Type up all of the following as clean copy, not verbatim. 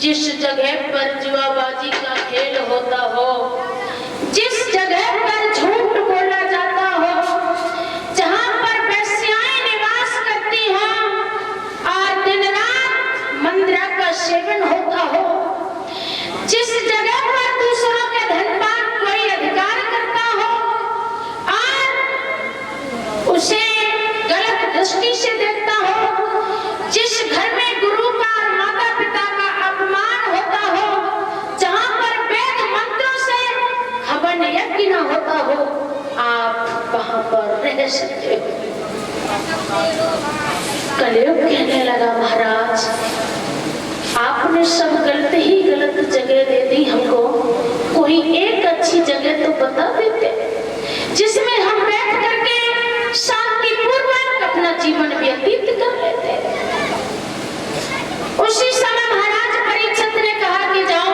जिस जगह पर जुआबाजी का खेल होता हो, जिस जगह पर झूठ बोला जाता हो, जहां पर वेश्याएं निवास करती हो और दिन रात मंदिरा का सेवन होता हो, जिस जगह पर दूसरों के धन पर कोई अधिकार करता हो और उसे गलत दृष्टि से देखता हो, जिस घर में गुरु का और माता पिता का अपमान होता हो, जहां पर वेद मंत्रों से हवन यज्ञ न होता हो, आप वहां पर रह सकते हो। कलयुग कहने लगा, महाराज आपने सब गलत ही गलत जगह दे दी हमको, कोई एक अच्छी जगह तो बता देते जिसमें हम बैठ करके शांतिपूर्वक अपना जीवन व्यतीत कर लेते। उसी समय महाराज परीक्षित ने कहा कि जाओ,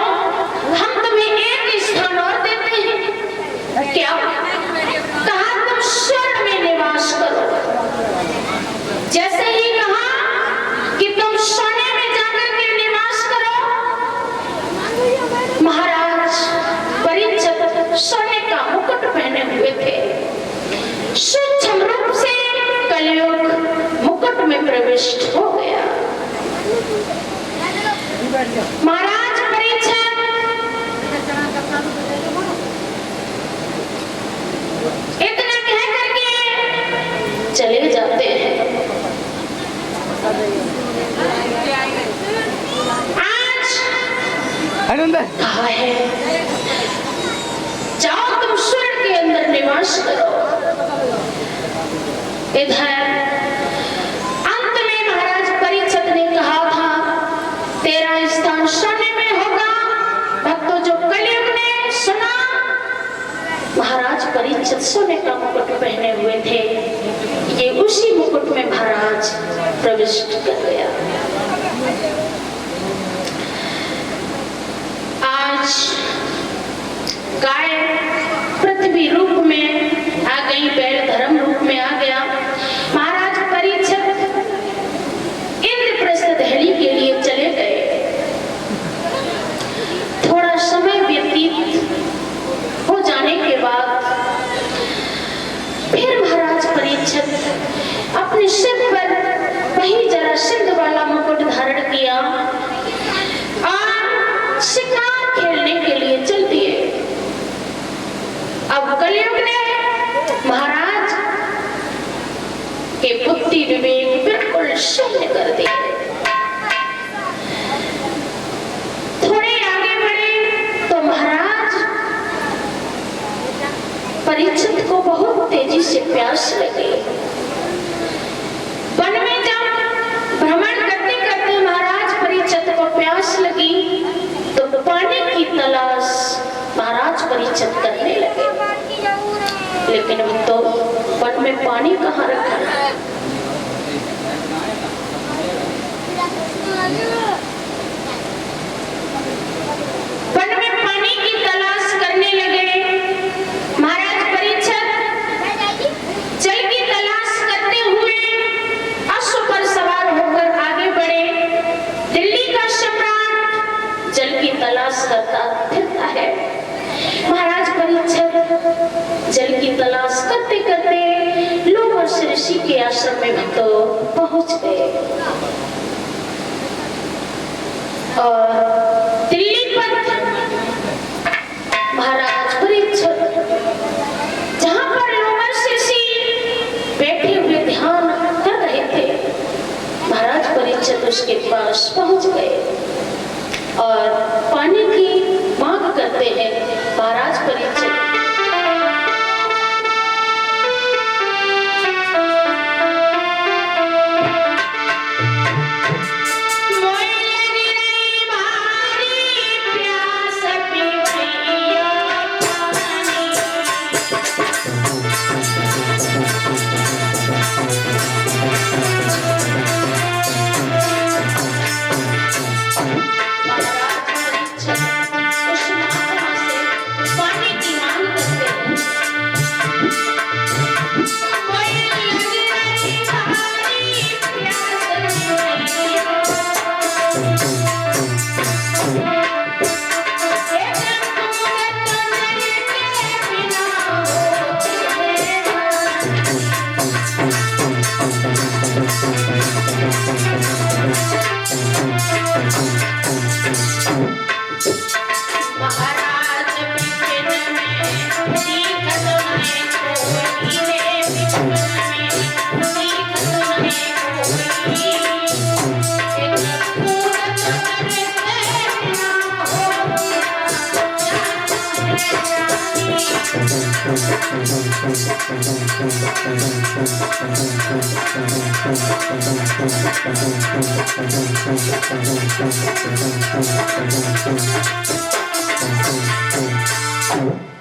हम तुम्हें एक स्थान और देते हैं। क्या? कहा तुम स्वर्ग में निवास करो। जैसे ही कहा कि तुम सोने में जाकर के निवास करो, महाराज परीक्षित सोने का मुकुट पहने हुए थे। सूक्ष्म रूप से कलयुग मुकुट में प्रविष्ट हो गया। महाराज परीक्षित इतना कह करके चले जाते हैं। आज कहा है, जाओ तुम स्वर्ग के अंदर निवास करो। इधर अंत में महाराज परीक्षित ने कहा था, तेरा स्थान सोने में होगा। भक्तों, जो कलयुग ने सुना, महाराज परीक्षित सोने का मुकुट पहने हुए थे, ये उसी मुकुट में महाराज प्रविष्ट कर गया। आज गाय पृथ्वी रूप में आ गई, बैल धर्म रूप में आ गया। महाराज परीक्षित इंद्रप्रस्थ दहली के लिए चले गए। थोड़ा समय व्यतीत हो जाने के बाद फिर महाराज परीक्षित अपने सिर पर वही जरा सिंध वाला मुकुट धारण किया और शिकार खेलने के लिए चल दिए। परीक्षित को बहुत तेजी से प्यास लगी। वन में जब भ्रमण करते करते महाराज परीक्षित को प्यास लगी तो पानी की तलाश महाराज परीक्षित करने लगे, लेकिन वो तो वन में पानी कहाँ रखा है। वन में पानी की तलाश करने लगे। महाराज परीक्षित जल की तलाश करते हुए अश्व पर सवार होकर आगे बढ़े। दिल्ली का सम्राट जल की तलाश करता फिरता है। महाराज परीक्षित जल की तलाश करते करते लोमश ऋषि के आश्रम में तो पहुंच गए और दिल्ली पर महाराज परीक्षित जहां पर लोमश ऋषि बैठे हुए ध्यान कर रहे थे, महाराज परीक्षित उसके पास पहुंच गए और पानी की मांग करते हैं। महाराज परीक्षित Thank you.